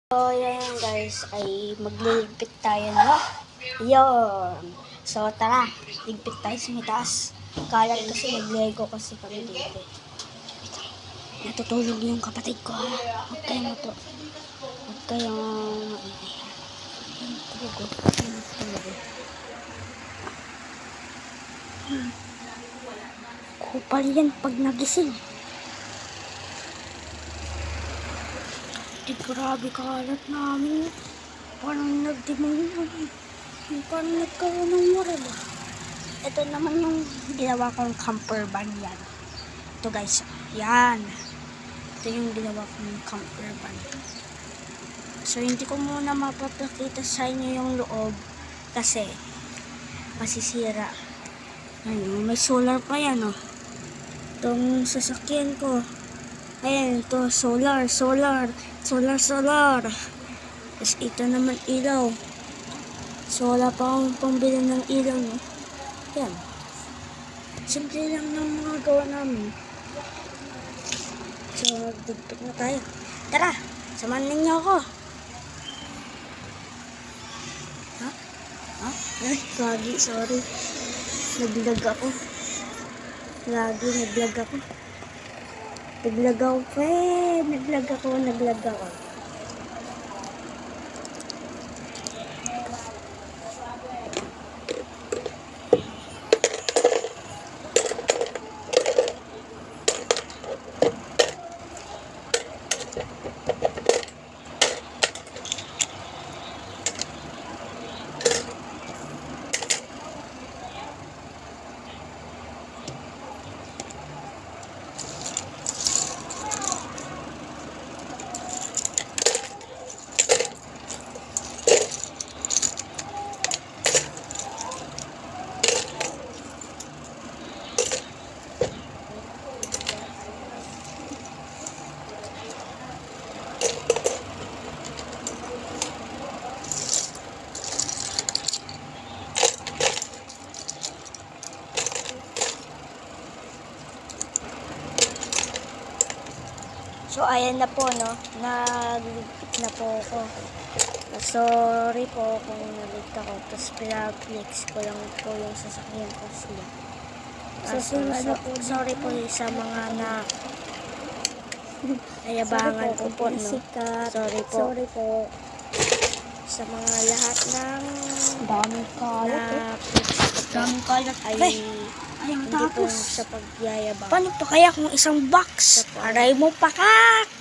So, yan guys, ay magliligpit tayo, no? Yun. So, tara. Ligpit tayo sa mitaas. Kalat kasi naglego kasi kami dito. Natutulog yung kapatid ko, ha? Huwag kayong Huwag kayong maingay, ha? Tulog. Kupal yan pag nagising. Grabe kalat namin. Parang nagdimong. Parang nagkaroon ng mura ba? Ito naman yung ginawa kong camper van yan. Ito guys. Yan. Ito yung ginawa kong camper van. So hindi ko muna mapapakita sa inyo yung loob. Kasi masisira. Ano, may solar pa yan oh. Itong sasakyan ko. Ayan, ito, solar. Tapos ito naman ilaw. So, wala pa akong pambili ng ilaw, no? Ayan. Simple lang ng mga gawa namin. So, digpit na tayo. Tara, samahan ninyo ako. Ha? Ay, lagi, sorry. Naglag ako. Naglag ako. Naglag ako. So, ayan na po, no? Nagligpit na po ako. Sorry po kung nalit ako. Tapos, pinag-flex ko lang po yung sasakyan ko sila. Sorry po sa mga nayabangan ko po, no? Sorry po. Sa mga lahat ng daming kalat ay hindi po sa pagyayabang. Paano pa kaya kung isang box? Aray mo pakak!